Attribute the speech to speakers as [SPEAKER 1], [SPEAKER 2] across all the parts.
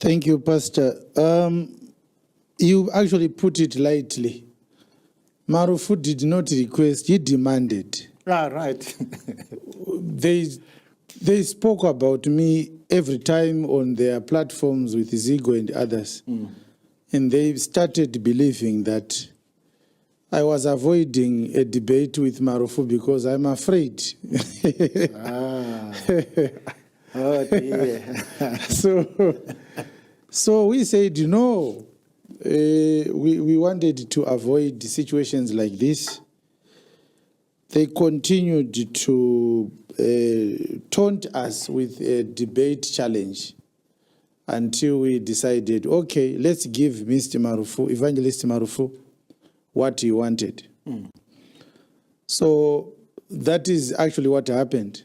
[SPEAKER 1] Thank you, Pastor. You actually put it lightly. Marufu did not request, he demanded.
[SPEAKER 2] Right.
[SPEAKER 1] They spoke about me every time on their platforms with Zigo and others. And they started believing that I was avoiding a debate with Marufu because I'm afraid.
[SPEAKER 2] Oh, dear.
[SPEAKER 1] So we said, no, we wanted to avoid situations like this. They continued to taunt us with a debate challenge until we decided, okay, let's give Mr. Marufu, Evangelist Marufu, what he wanted. So that is actually what happened.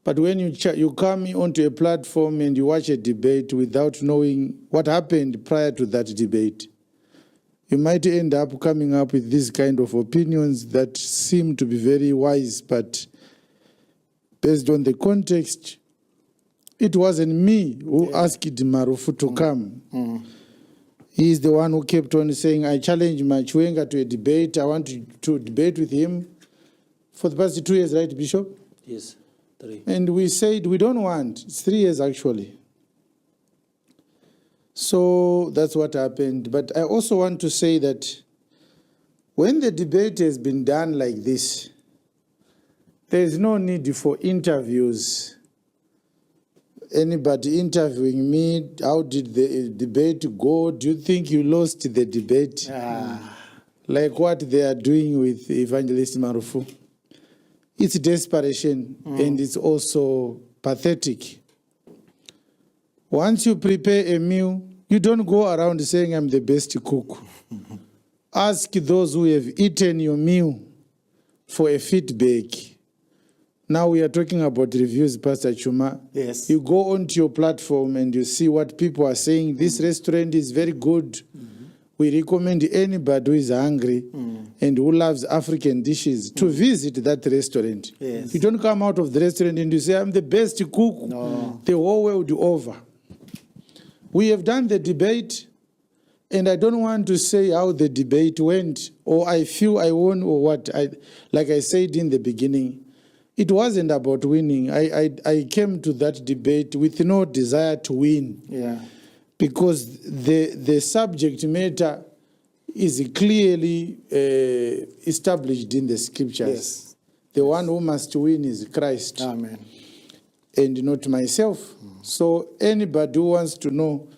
[SPEAKER 1] But when you come onto a platform and you watch a debate without knowing what happened prior to that debate, you might end up coming up with these kind of opinions that seem to be very wise, but based on the context, it wasn't me who asked Marufu to come. He is the one who kept on saying, I challenge my Chiwenga to a debate. I want to debate with him for the past 2 years, right, Bishop?
[SPEAKER 3] Yes. 3.
[SPEAKER 1] And we said, we don't want. It's 3 years, actually. So that's what happened. But I also want to say that when the debate has been done like this, there is no need for interviews. Anybody interviewing me, how did the debate go? Do you think you lost the debate? Like what they are doing with Evangelist Marufu. It's desperation and it's also pathetic. Once you prepare a meal, you don't go around saying, I'm the best cook. Ask those who have eaten your meal for a feedback. Now we are talking about reviews, Pastor Chuma.
[SPEAKER 2] Yes.
[SPEAKER 1] You go onto your platform and you see what people are saying. This restaurant is very good. We recommend anybody who is hungry and who loves African dishes to visit that restaurant.
[SPEAKER 2] Yes.
[SPEAKER 1] You don't come out of the restaurant and you say, I'm the best cook the whole world over. We have done the debate, and I don't want to say how the debate went, or I feel I won, or what. Like I said in the beginning, it wasn't about winning. I came to that debate with no desire to win.
[SPEAKER 2] Yeah.
[SPEAKER 1] Because the subject matter is clearly established in the scriptures.
[SPEAKER 2] Yes.
[SPEAKER 1] The one who must win is Christ.
[SPEAKER 2] Amen.
[SPEAKER 1] And not myself. So anybody who wants to know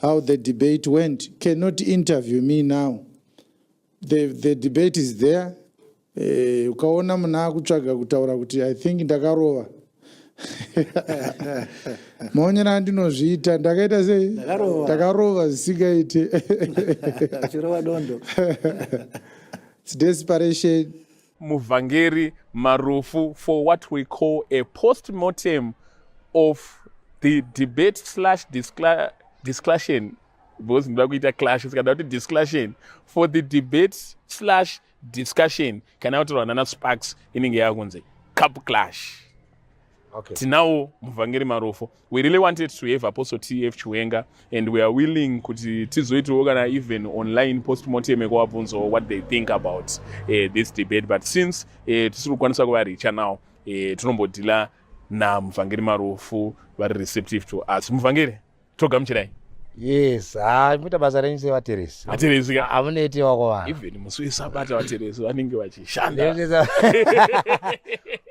[SPEAKER 1] how the debate went cannot interview me now. The debate is there. Ukaona mna kutsvaga kutaura kuti I think ndakarova. Maonyera ndinozviita ndakaita sei? Ndakarova zvisingaite.
[SPEAKER 2] Chirova dondo.
[SPEAKER 1] It's desperation.
[SPEAKER 4] Muvhangeri Marufu for what we call a post-mortem of the debate / discussion. Because ndakuita clash isikadati discussion for the debate / discussion kana kuti vanana sparks inenge yakunze cup clash.
[SPEAKER 3] Okay.
[SPEAKER 4] Now, Muvhangeri Marufu, we really wanted to have Apostle T.F. Chiwenga, and we are willing to organize even online post-mortem or what they think about this debate. But since tisiri kukwanisa kuvareacha now, tinombodila na Muvhangeri Marufu very receptive to us. Muvhangeri, togamuchirai.
[SPEAKER 3] Yes, muita basa renyu sevateresi.
[SPEAKER 4] Vateresi ka?
[SPEAKER 3] Hamunoiti wako vanhu.
[SPEAKER 4] Even musi weSabata vateresi vanenge vachishanda.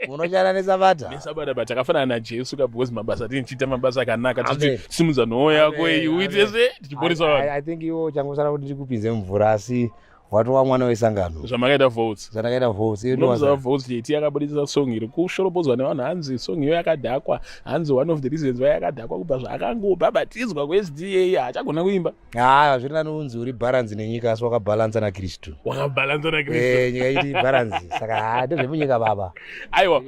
[SPEAKER 3] Munoshanda neSabata?
[SPEAKER 4] NeSabata but takafanana naJesu because mabasa tichiita mabasa akanaka tichisimudza nhoo yako uite se tichiporesa vanhu.
[SPEAKER 3] I think iwo changosara kuti tikupinze mvura asi watova mwana wesangano.
[SPEAKER 4] Zvamakaita votes.
[SPEAKER 3] Zvandakaita votes.
[SPEAKER 4] Inoza votes yeti yakabudisa song iri kushorobozwa nevanhu hanzi song iyo yakadhakwa. Hanzi one of the reasons why yakadhakwa kubva zvakangobhabhatidzwa kuSDA achagona kuimba.
[SPEAKER 3] Hazvina nounzi uri balance nenyika asi wakabalansa naKristu.
[SPEAKER 4] Wakabalansa naKristu.
[SPEAKER 3] Nyika iti balance. Saka ndezvemunyika baba.
[SPEAKER 4] Aiwa.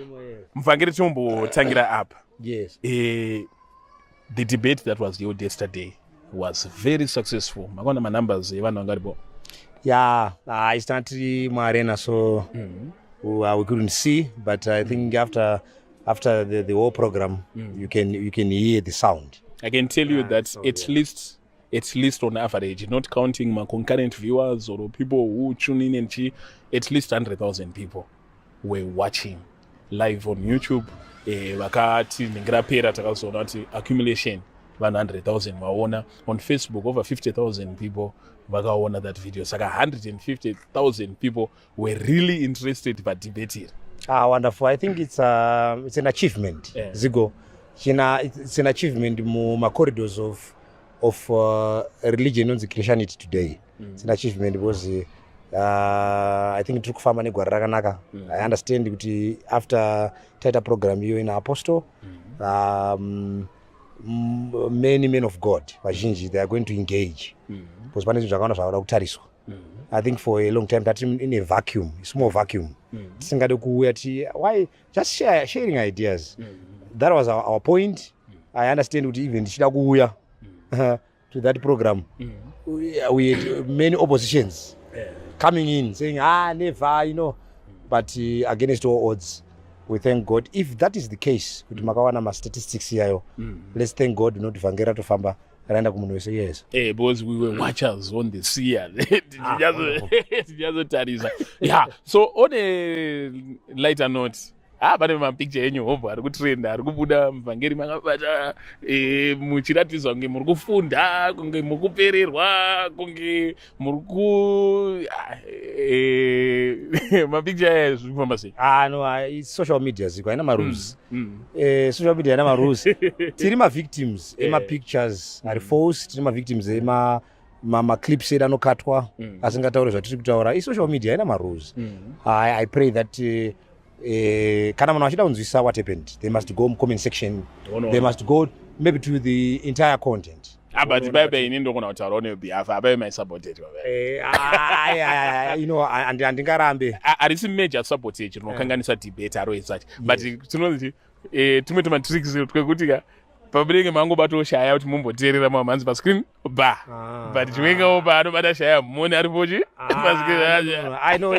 [SPEAKER 4] Muvhangeri tombotangira apa.
[SPEAKER 3] Yes.
[SPEAKER 4] The debate that was held yesterday was very successful. Makona numbers evanhu vangaripo.
[SPEAKER 3] Yeah, it's not really my arena, so we couldn't see. But I think after the whole program, you can hear the sound.
[SPEAKER 4] I can tell you that at least on average, not counting my concurrent viewers or people who tune in and at least 100,000 people were watching live on YouTube. Vakati ningrapera takazoona kuti accumulation vanhu 100,000 vaona. On Facebook over 50,000 people vakaona that video. Saka 150,000 people were really interested but debated.
[SPEAKER 3] Wonderful. I think it's an achievement. Zigo. It's an achievement in corridors of religion and Christianity today. It's an achievement because I think it kufamba negwara rakanaka. I understand that after tighter program you in Apostle, many men of God, they are going to engage. Because I think for a long time that in a vacuum, a small vacuum. Why just sharing ideas? That was our point. I understand that even to that program, we had many oppositions coming in saying, never, but against all odds. We thank God. If that is the case, statistics here, let's thank God not Vangera to Famba. Yes.
[SPEAKER 4] Because we were watchers on the sea. Yeah. So on a lighter note, pane mapicture enyu hobho ari kutrenda ari kubuda muvhangeri makabata muchiratidza kunge muri kufunda kunge muri kupererwa kunge muri ku mapicture aya zviri kufamba sei?
[SPEAKER 3] No, it's social media ziko haina marules. Social media haina marules. Tiri mavictims emapictures ari false, tiri mavictims maclips edu anokatwa asingatauri zvatiri kutaura. Social media haina marules. I pray that kana munhu achida kunzwisisa what happened, they must go comment section. They must go maybe to the entire content.
[SPEAKER 4] But bebe ini ndokona kutaura on your behalf. Abe my supported.
[SPEAKER 3] Andingarambe.
[SPEAKER 4] Arisi major supported rinokanganisa debate aro isati. But tinoti tumwe tuma tricks twekuti ka pabirenge mango batoshaya kuti mumboteerera mamanzi pa screen but Chiwenga opa anobata shaya mone ari pochi pa screen.
[SPEAKER 3] I know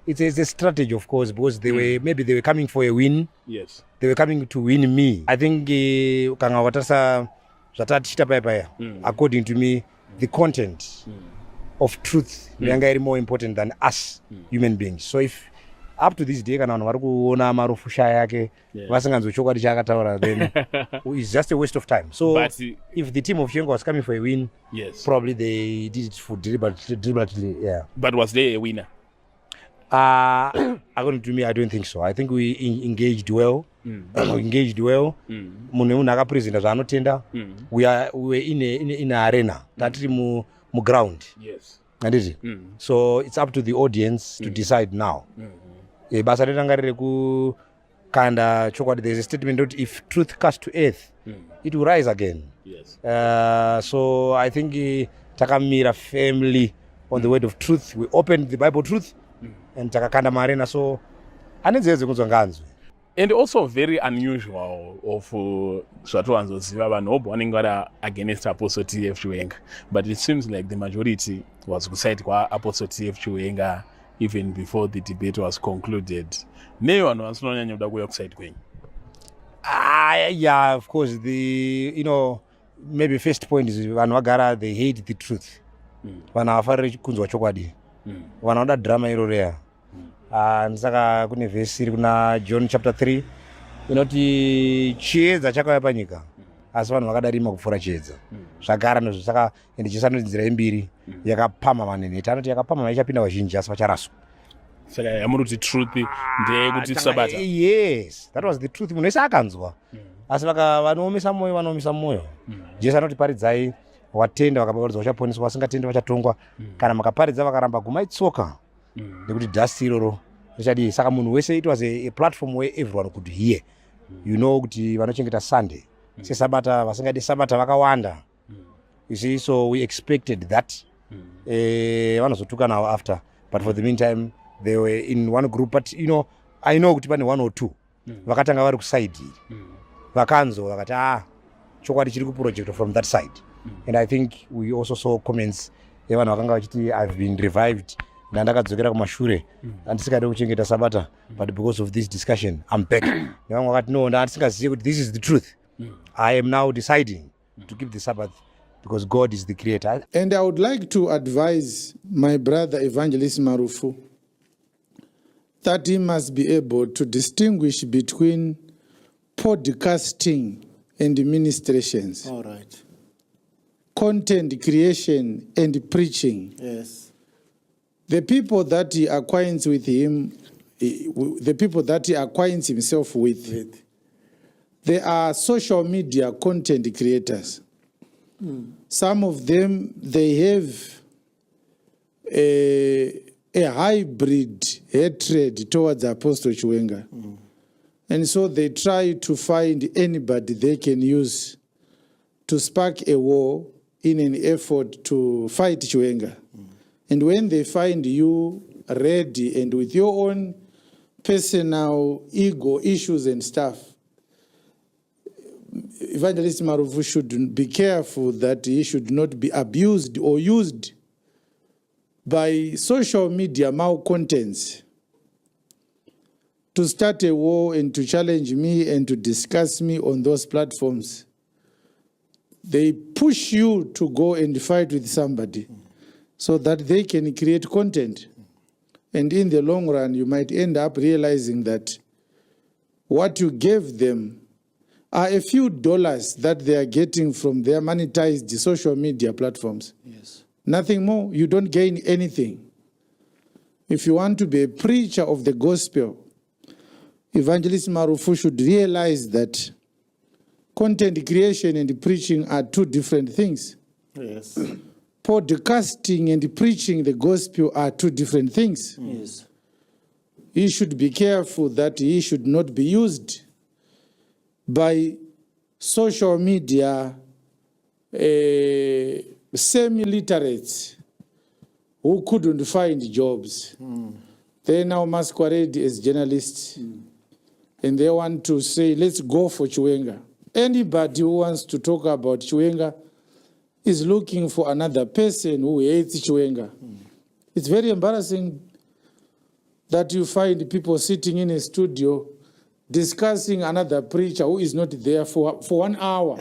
[SPEAKER 3] it's a strategy, of course, because they were coming for a win.
[SPEAKER 4] Yes.
[SPEAKER 3] They were coming to win me. I think according to me, the content of truth is more important than us human beings. So if up to this day kana vanhu vari kuona Marufu shaya yake vasinganzochokwadi chaakataura, then it's just a waste of time. So but if the team of Chiwenga was coming for a win,
[SPEAKER 4] yes,
[SPEAKER 3] probably they did it for deliberately. Yeah.
[SPEAKER 4] But was there a winner?
[SPEAKER 3] According to me, I don't think so. I think we engaged well. We engaged well. Munhu akapresenta zvaanotenda. We were in an arena. Tatiri mu ground.
[SPEAKER 4] Yes.
[SPEAKER 3] So it's up to the audience to decide now. Basa retangarire kukanda chokwadi. There's a statement that if truth comes to earth, it will rise again.
[SPEAKER 4] Yes.
[SPEAKER 3] So I think takamira family on the word of truth. We opened the Bible truth. And takakanda marena, so anenzeze kunzwanganzwe.
[SPEAKER 4] And also very unusual of zvatowanzoziva vanhu obva vanenge vari against Apostle TF Chiwenga, but it seems like the majority was kuside kwaApostle TF Chiwenga even before the debate was concluded. Nei vanhu vasinonyanya kuda kuuya kuside kwenyu?
[SPEAKER 3] Yeah, of course. Maybe first point is vanhu vagara, they hate the truth. Vanhu havafariri kunzwa chokwadi. Vanoda drama iroreya. Saka kune vhesi iri kuna John chapter 3 inoti chiedza chakauya panyika asi vanhu vakadarima kupfuura chiedza. Zvagara nezvo. Saka ende Jesu anoti nzira yembiri yakapama manenhete. Anoti yakapama ichapinda vazhinji asi vacharaswa.
[SPEAKER 4] Saka yamuri kuti truth ndeyekuti sabata.
[SPEAKER 3] Yes, that was the truth. Munhu wese akanzwa asi vanoomesa mwoyo. Jesu anoti paridzai, watenda vakabatsirwa vachaponeswa, vasingatendi vachatongwa. Kana makaparidza vakaramba gumai tsoka nekuti dust iroro richadii. Saka munhu wese, it was a platform where everyone could hear. Kuti vanochengeta Sunday sesabata, vasingadi sabata vakawanda. You see, so we expected that. Vanozotuka now after, but for the meantime they were in one group. But I know kuti pane 1 or 2 vakatanga vari kuside vakanzwa vakati chokwadi chiri kuproject from that side. And I think we also saw comments evanhu vakanga vachiti I've been revived, ndakadzokera kumashure, andisikade kuchengeta sabata, but because of this discussion I'm back. Nevamwe vakati no, ndisingazivi kuti this is the truth. I am now deciding to keep the Sabbath because God is the creator.
[SPEAKER 1] And I would like to advise my brother Evangelist Marufu that he must be able to distinguish between podcasting and ministrations,
[SPEAKER 2] All right.
[SPEAKER 1] content creation and preaching.
[SPEAKER 2] Yes.
[SPEAKER 1] The people that he acquaints with him, the people that he acquaints himself with, they are social media content creators. Some of them, they have a hybrid hatred towards Apostle Chiwenga. And so they try to find anybody they can use to spark a war in an effort to fight Chiwenga. And when they find you ready and with your own personal ego issues and stuff, Evangelist Marufu should be careful that he should not be abused or used by social media malcontents to start a war and to challenge me and to discuss me on those platforms. They push you to go and fight with somebody so that they can create content. And in the long run, you might end up realizing that what you gave them are a few dollars that they are getting from their monetized social media platforms.
[SPEAKER 2] Yes.
[SPEAKER 1] Nothing more. You don't gain anything. If you want to be a preacher of the gospel, Evangelist Marufu should realize that content creation and preaching are two different things.
[SPEAKER 2] Yes.
[SPEAKER 1] Podcasting and preaching the gospel are two different things.
[SPEAKER 2] Yes.
[SPEAKER 1] He should be careful that he should not be used by social media semi-literates who couldn't find jobs. They now masquerade as journalists. And they want to say, let's go for Chiwenga. Anybody who wants to talk about Chiwenga is looking for another person who hates Chiwenga. It's very embarrassing that you find people sitting in a studio discussing another preacher who is not there for 1 hour.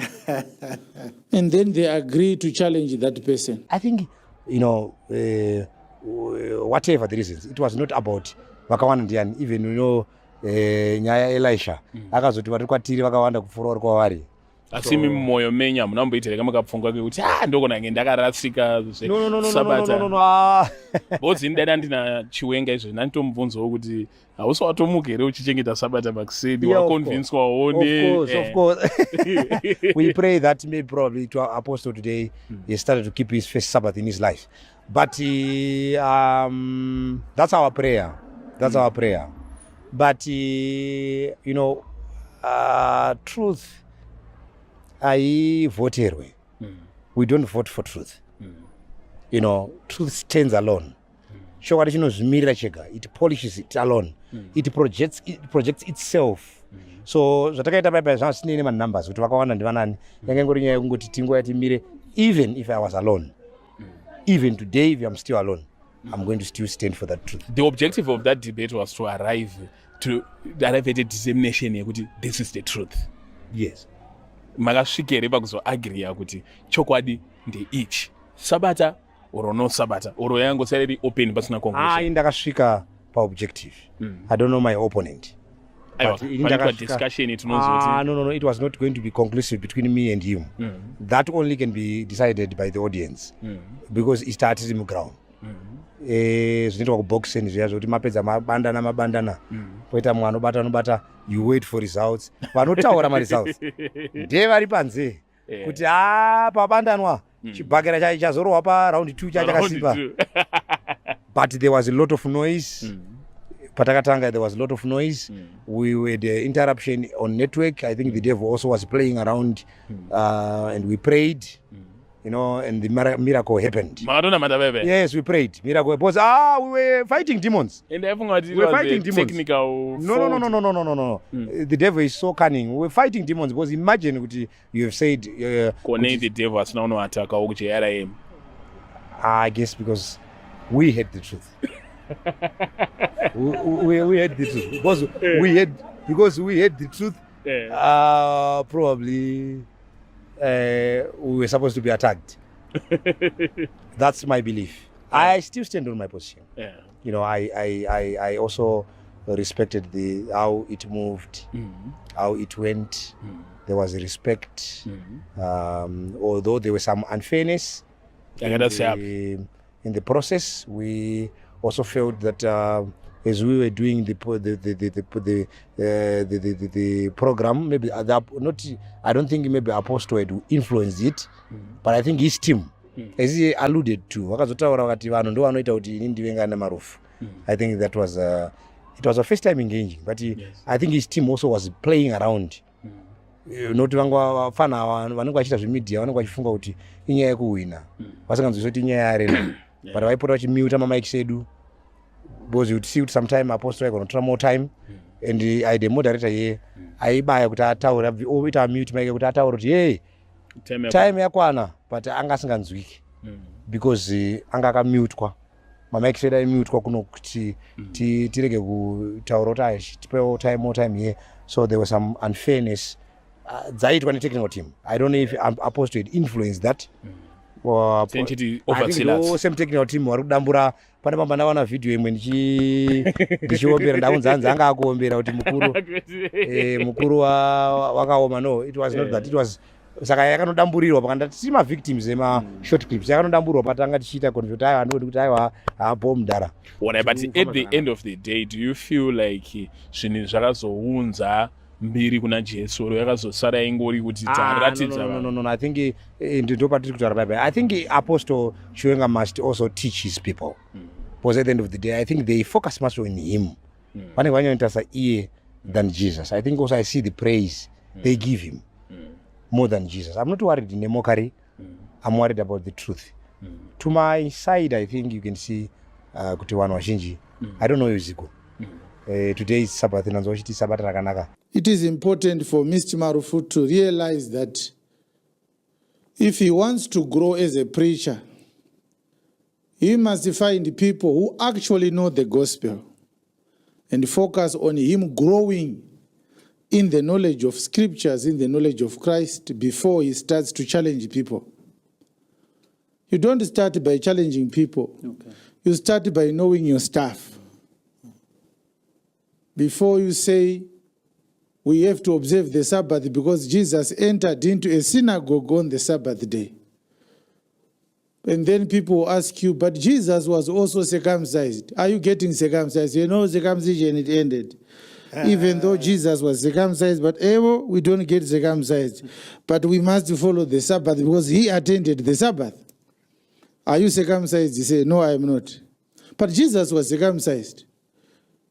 [SPEAKER 1] And then they agree to challenge that person.
[SPEAKER 3] I think, whatever the reasons, it was not about vakawanda ndiani, even nyaya Elisha akazoti vari kwatiri vakawanda kupfuura kwavari.
[SPEAKER 4] Asi mumwoyo menyu hamunamboitireka makapfungwa kuti ndogona nge ndakarasika Sabata. Bhodzi ndada ndina Chiwenga izvo ndanitomubvunzawo kuti hausi watomuka here uchichengeta Sabata makusedi waconvincwawo
[SPEAKER 3] Of course. We pray that maybe probably to our apostle today he started to keep his first Sabbath in his life. But that's our prayer. But truth haivoterwe. We don't vote for truth. Truth stands alone. Chokwadi chinozvimirira chega. It polishes it alone. It projects itself. So zvatakaita paipai zvasinei nemanumbers kuti vakawanda ndivanani. Yangangori nyaya yekungoti tingoya timire. Even if I was alone, even today if I'm still alone, I'm going to still stand for that truth.
[SPEAKER 4] The objective of that debate was to arrive at a determination yekuti this is the truth.
[SPEAKER 3] Yes.
[SPEAKER 4] Makasvika here pakuzoagriya kuti chokwadi ndeichi, Sabata or no Sabata, or yangosariri open pasina conclusion.
[SPEAKER 3] Ndakasvika paobjective. I don't know my opponent.
[SPEAKER 4] Discussion it
[SPEAKER 3] no, it was not going to be conclusive between me and him. That only can be decided by the audience because it started in the ground. Zvinoitwa kuboxing zviya zvoti mapedza mabandana poita mwana anobata you wait for results vanotaura results ndevari panze kuti pabandanwa chibhakera chazorwa round 2 chakasimba. But there was a lot of noise. Patakatanga, there was a lot of noise. We had interruption on network. I think the devil also was playing around, and we prayed. And the miracle happened. Yes, we prayed. Miracle because we were fighting demons.
[SPEAKER 4] And we were fighting demons. Technical.
[SPEAKER 3] No. The devil is so cunning. We were fighting demons because imagine what you have said.
[SPEAKER 4] The devil has now no attack.
[SPEAKER 3] I guess because we had the truth. we had the truth because we had the truth. probably we were supposed to be attacked. That's my belief. I still stand on my position. You know, I also respected how it moved, how it went. There was respect, although there was some unfairness in the process. We also felt that as we were doing the program, maybe I don't think maybe Apostle had influenced it, but I think his team, as he alluded to, I think that was it was a first time engaging, but I think his team also was playing around. Noti vangafana vanenge vachiita zvemedia vanenge vachifunga kuti inyaya yekuwina vasinganzwisisa kuti inyaya yarena but vaipota vachimuta mamics edu because you see kuti sometime Apostle aigonotora more time and I the moderator here aibaya kuti ataura oita mute mic kuti ataura kuti hey time yakwana but anga asinganzwiki because anga akamutwa mamics edu aimutwa kuno kuti tirege kutaura kuti tipewo time more time here, so there was some unfairness dzaitwa netechnical team. I don't know if Apostle had influenced that. I think the same technical team vari kudambura pane pamba ndawana video imwe ndichiombera ndaunza hanzi anga akuombera kuti mukuru wakaoma. No, it was not that. It was saka yakanodamburirwa pakandati tima victims ema short clips yakanodamburirwa patanga tichiita convert ayo anoti kuti aiwa hapo mudara.
[SPEAKER 4] But at the end of the day, do you feel like zvinhu zvakazounza mbiri kuna Jesu yakazosara ingori kuti taratidza?
[SPEAKER 3] No, I think ndopatiri kutaura bye. I think Apostle Chiwenga must also teach his people, because at the end of the day I think they focus much on him. Pane vanyoita iye than Jesus. I think also I see the praise they give him more than Jesus. I'm not worried in the mockery. I'm worried about the truth. To my side, I think you can see kuti vanhu vazhinji, I don't know Yuziko. Today is Sabbath and Sabbath rakanaka.
[SPEAKER 1] It is important for Mr. Marufu to realize that if he wants to grow as a preacher, he must find people who actually know the gospel and focus on him growing in the knowledge of scriptures, in the knowledge of Christ, before he starts to challenge people. You don't start by challenging people. Okay. You start by knowing your stuff. Before you say, we have to observe the Sabbath because Jesus entered into a synagogue on the Sabbath day. And then people ask you, but Jesus was also circumcised. Are you getting circumcised? You know, circumcision, it ended. Even though Jesus was circumcised, but we don't get circumcised. But we must follow the Sabbath because he attended the Sabbath. Are you circumcised? You say, no, I am not. But Jesus was circumcised.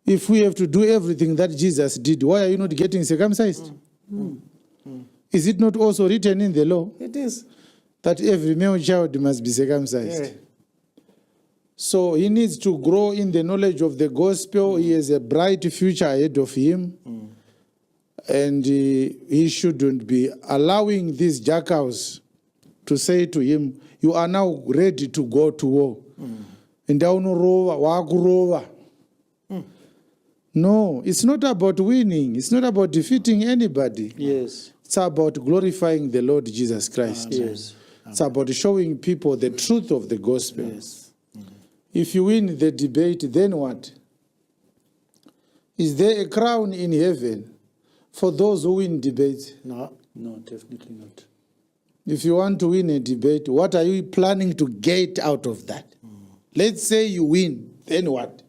[SPEAKER 1] If we have to do everything that Jesus did, why are you not getting circumcised? Is it not also written in the law?
[SPEAKER 2] It is.
[SPEAKER 1] That every male child must be circumcised. Yeah. So he needs to grow in the knowledge of the gospel. He has a bright future ahead of him. And he shouldn't be allowing these jackals to say to him, you are now ready to go to war. No, it's not about winning. It's not about defeating anybody.
[SPEAKER 2] Yes.
[SPEAKER 1] It's about glorifying the Lord Jesus Christ.
[SPEAKER 2] Yes.
[SPEAKER 1] It's about showing people the truth of the gospel.
[SPEAKER 2] Yes.
[SPEAKER 1] If you win the debate, then what? Is there a crown in heaven for those who win debates?
[SPEAKER 2] No, definitely not.
[SPEAKER 1] If you want to win a debate, what are you planning to get out of that? Let's say you win, then what?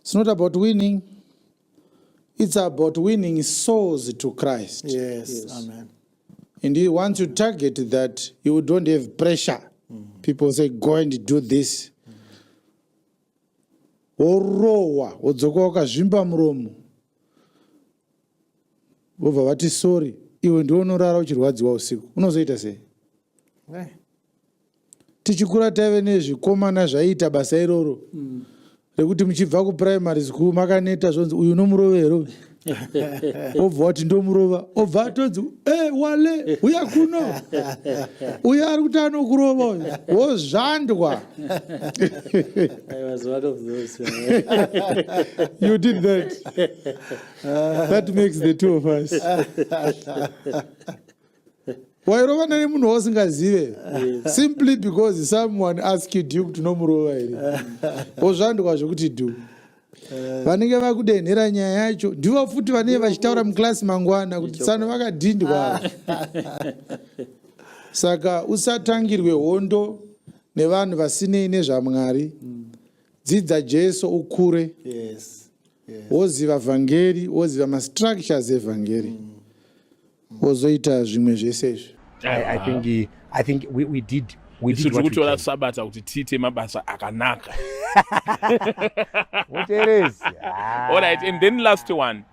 [SPEAKER 1] It's not about winning. It's about winning souls to Christ.
[SPEAKER 2] Yes. Amen.
[SPEAKER 1] And once you target that, you don't have pressure. People say, go and do this. Orowa, odzoka zvimba muromo. Vobva vati sorry, iwe ndiwe unorara uchirwadziwa usiku. Unozoita sei? Tichikura taive nezvikomana zvaiita basa iroro. Rekuti muchibva kuprimary school makaneta zvonzi uyu nomurovero. obva wati ndomurova, obva atodzi wale uya kuno uya ari kuti anokurova uyu wozvandwa.
[SPEAKER 2] I was one of those.
[SPEAKER 1] You did that. That makes the two of us. Wairovana nemunhu wausingazive simply because someone asked you kuti nomurova here. Wozvandwa zvokuti do. Vanenge vakudenhera nyaya yacho ndivo futi vanenge vachitaura muklasi mangwana kuti tsano vakadhindwa. Saka usatangirwe hondo nevanhu vasinei nezvaMwari. Dzidza Jesu ukure.
[SPEAKER 2] Yes.
[SPEAKER 1] Woziva vhangeri, woziva mastructures evhangeri. Wozoita zvimwe zvese izvi.
[SPEAKER 3] I think we did what we
[SPEAKER 4] kutora
[SPEAKER 3] can.
[SPEAKER 4] sabata kuti tiite mabasa akanaka.
[SPEAKER 3] What it is?
[SPEAKER 4] All right, and then last one.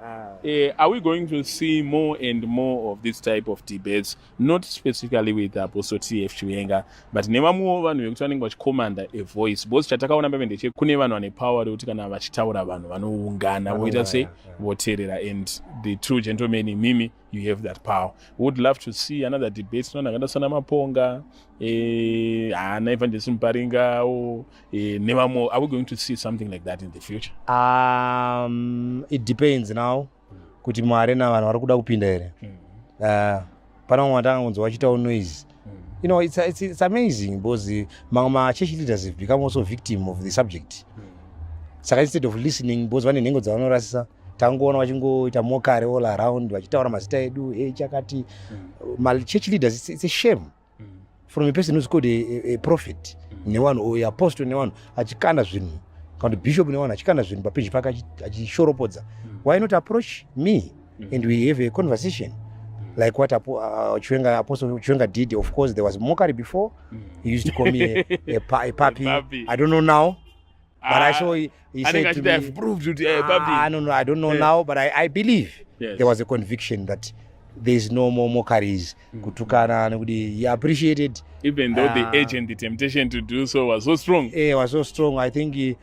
[SPEAKER 4] Are we going to see more and more of this type of debates, not specifically with Apostle T.F. Chiwenga, but nevamwewo vanhu vekuti vanenge vachikomanda a voice? Because chatakaona pamwe ndeche kune vanhu vane power yokuti kana vachitaura vanhu vanoungana voita sei voteerera, and the true gentleman in Mimi, you have that power. We would love to see another debate. Akaita sana Maponga, ana Evangelist Marufu, nevamwewo. Are we going to see something like that in the future?
[SPEAKER 3] It depends now. Kuti Mwari na vanhu vari kuda kupinda here. Pana umwe watangangonzwa vachitawo noise. You know, it's amazing because mamwe church leaders have become also victim of the subject. Saka instead of listening, because vane nhengo dzavanorasisa, tangoona vachingoita mokare all around vachitaura mazita edu chakati. Church leaders, it's a shame from a person who's called a prophet nevanhu or apostle nevanhu achikanda zvinhu kana bishop nevanhu achikanda zvinhu papeji pake achishoropodza. Why not approach me and we have a conversation like what Apostle Chiwenga did? Of course, there was mockery before. He used to call me a puppy. I don't know now, but I saw he said to me,
[SPEAKER 4] I've proved it,
[SPEAKER 3] I don't know now, but I believe there was a conviction that there is no more mockeries. Kutukana, he appreciated.
[SPEAKER 4] Even though the edge and the temptation to do so was so strong.
[SPEAKER 3] It was so strong. I think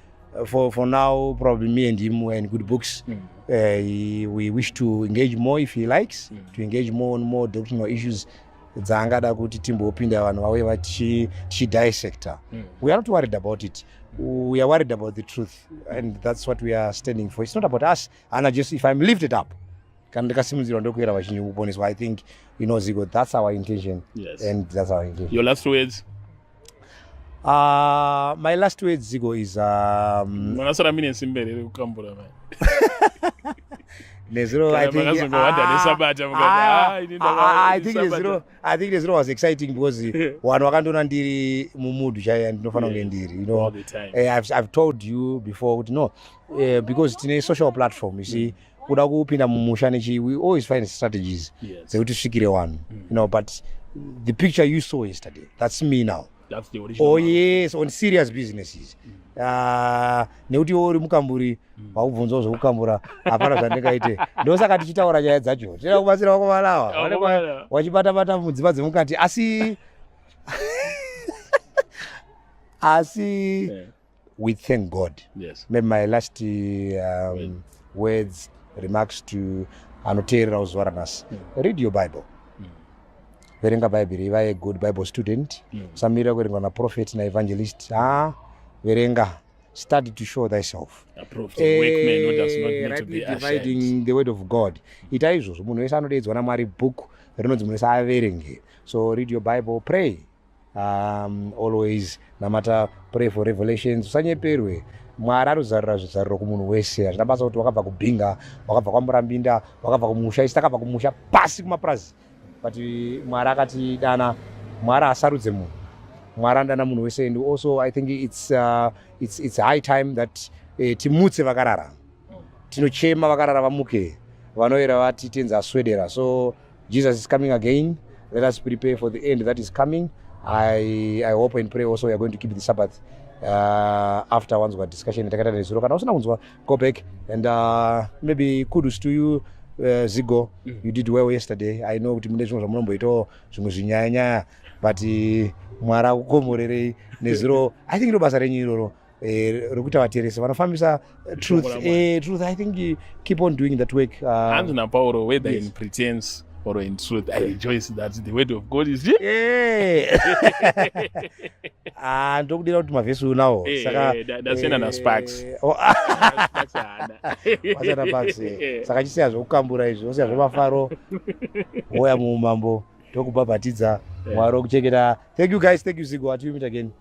[SPEAKER 3] for now, probably me and him were in good books. We wish to engage more if he likes, to engage more on more doctrinal issues. Dzangada kuti timbopinda vanhu vauye vachidissector. We are not worried about it. We are worried about the truth, and that's what we are standing for. It's not about us. And just if I'm lifted up, I think, Zigo, that's our intention.
[SPEAKER 4] Yes.
[SPEAKER 3] And that's our intention.
[SPEAKER 4] Your last words?
[SPEAKER 3] My last words, Zigo, is Nezero, I think Nezero was exciting because one wakandona ndiri mumudu chaya ndinofana kunge ndiri, you know.
[SPEAKER 4] All the time.
[SPEAKER 3] I've told you before, because it's a social platform, you see. Kuda kupinda mumusha nechi, we always find strategies dzekuti svikire one, you know. But the picture you saw yesterday, that's me now.
[SPEAKER 4] That's the original.
[SPEAKER 3] Oh yes, on serious businesses. Nekuti uri mukamburi wakubvunzawo zvokukambura hapana zvandingaite. Ndosaka tichitaura nyaya dzacho tinoda kubatsira vakomana wachibata-bata mudzimba dzemukati asi we thank God.
[SPEAKER 4] Yes.
[SPEAKER 3] Maybe my last remarks to anoteerera kuzuva ranhasi. Read your Bible. Verenga Bible, iva a good Bible student. Usamirira kuverenga naProphet naEvangelist. Verenga. Study to show thyself.
[SPEAKER 4] Approved workman who does not need to be
[SPEAKER 3] dividing
[SPEAKER 4] ashamed.
[SPEAKER 3] the word of God. Ita izvozvo munhu wese anodaidzwa naMwari book rinonzi munhu wese averenge. So read your Bible, pray. Always namata pray for revelations. Usanyeperwe. Mwari arozarira zvizariro kumunhu wese. Hazvina basa kuti wakabva kubhinga, wakabva kwaMurambinda, wakabva kumusha, isi takabva kumusha pasi kumapurazi. But Mwari akatidana, Mwari asarudze munhu. Mwari anodana munhu wese. And also I think it's high time that timutse vakarara. Tinochema vakarara vamuke. Vanoera vati tenza aswedera. So Jesus is coming again. Let us prepare for the end that is coming. I hope and pray also we are going to keep the Sabbath after one's discussion. Go back and maybe kudos to you, Zigo. You did well yesterday. I know but Mwara kukomorere nezero. I think no basa renyu iroro. rekuti vateresi vanofambisa truth. Truth, I think keep on doing that work.
[SPEAKER 4] Hands na Paulo, whether
[SPEAKER 3] yes.
[SPEAKER 4] in pretense or in truth, I rejoice that the word of God is
[SPEAKER 3] ndokudira kuti mavhesi unawo
[SPEAKER 4] dasiyana naSparks.
[SPEAKER 3] Pasina Sparks. Saka chisiya zvokukambura izvi, osiya zvemafaro, woya muumambo, tokubhabhatidza, Mwari okuchengeta. Thank you guys, thank you Zigo, until we meet again.